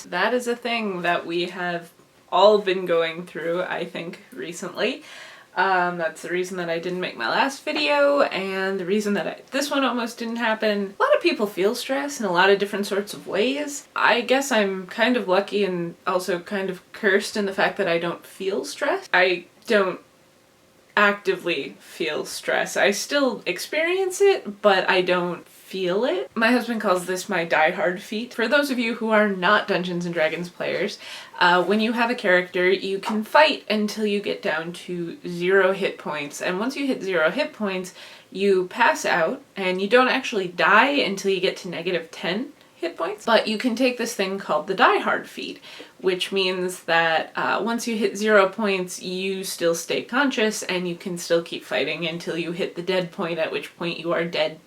stress. That is a thing that we have all been going through, I think, recently. That's the reason that I didn't make my last video, and the reason that this one almost didn't happen. A lot of people feel stress in a lot of different sorts of ways. I guess I'm kind of lucky and also kind of cursed in the fact that I don't feel stress. I don't actively feel stress. I still experience it, but I don't feel it. My husband calls this my die-hard feat. For those of you who are not Dungeons & Dragons players, when you have a character, you can fight until you get down to 0 hit points, and once you hit 0 hit points, you pass out, and you don't actually die until you get to -10 hit points. But you can take this thing called the die-hard feat, which means that once you hit 0 points, you still stay conscious, and you can still keep fighting until you hit the dead point, at which point you are dead,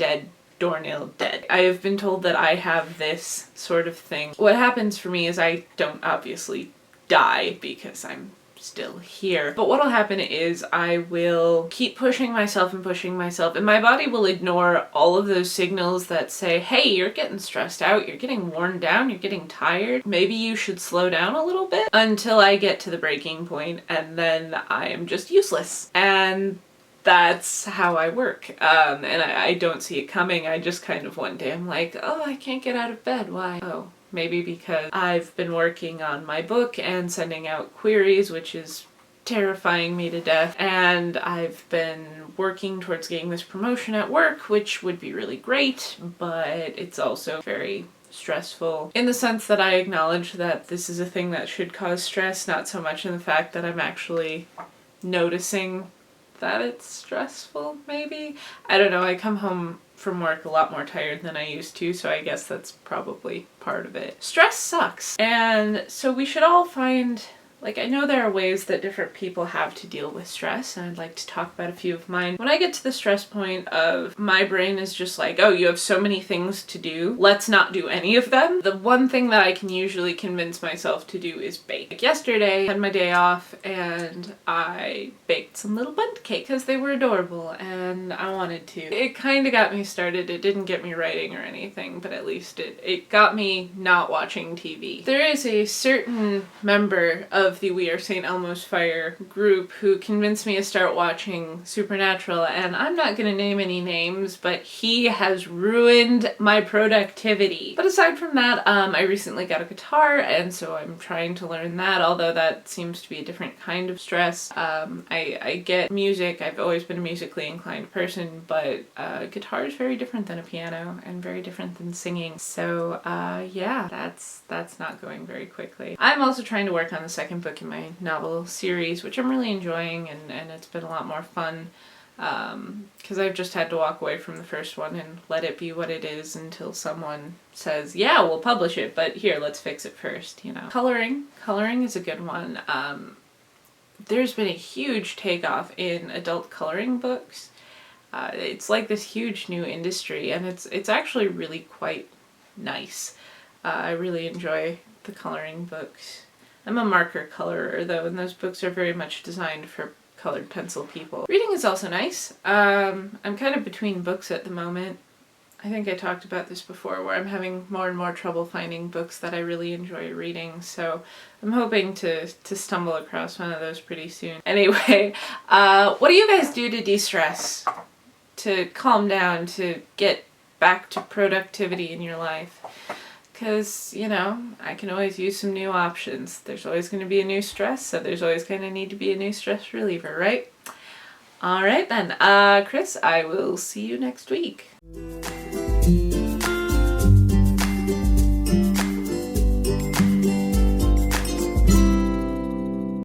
doornail dead. I have been told that I have this sort of thing. What happens for me is I don't obviously die because I'm still here. But what'll happen is I will keep pushing myself and pushing myself, and my body will ignore all of those signals that say, hey, you're getting stressed out, you're getting worn down, you're getting tired, maybe you should slow down a little bit, until I get to the breaking point, and then I am just useless. And that's how I work. And I don't see it coming. I just kind of one day I'm like, oh, I can't get out of bed. Why? Oh, maybe because I've been working on my book and sending out queries, which is terrifying me to death. And I've been working towards getting this promotion at work, which would be really great, but it's also very stressful in the sense that I acknowledge that this is a thing that should cause stress, not so much in the fact that I'm actually noticing that it's stressful, maybe? I don't know, I come home from work a lot more tired than I used to, so I guess that's probably part of it. Stress sucks, and so we should all find, like, I know there are ways that different people have to deal with stress, and I'd like to talk about a few of mine. When I get to the stress point of my brain is just like, oh, you have so many things to do, let's not do any of them, the one thing that I can usually convince myself to do is bake. Like yesterday, I had my day off, and I baked some little bundt cake because they were adorable, and I wanted to. It kind of got me started. It didn't get me writing or anything, but at least it got me not watching TV. There is a certain member of the We Are St. Elmo's Fire group who convinced me to start watching Supernatural, and I'm not gonna name any names, but he has ruined my productivity. But aside from that, I recently got a guitar, and so I'm trying to learn that, although that seems to be a different kind of stress. I get music. I've always been a musically inclined person, but guitar is very different than a piano and very different than singing. So yeah, that's not going very quickly. I'm also trying to work on the second book in my novel series, which I'm really enjoying, and it's been a lot more fun because I've just had to walk away from the first one and let it be what it is until someone says, yeah, we'll publish it, but here, let's fix it first, you know. Coloring is a good one. There's been a huge takeoff in adult coloring books. It's like this huge new industry, and it's actually really quite nice. I really enjoy the coloring books. I'm a marker colorer though, and those books are very much designed for colored pencil people. Reading is also nice. I'm kind of between books at the moment. I think I talked about this before, where I'm having more and more trouble finding books that I really enjoy reading, so I'm hoping to stumble across one of those pretty soon. Anyway, what do you guys do to de-stress? To calm down, to get back to productivity in your life? Because, you know, I can always use some new options. There's always going to be a new stress, so there's always going to need to be a new stress reliever, right? Alright then, Chris, I will see you next week.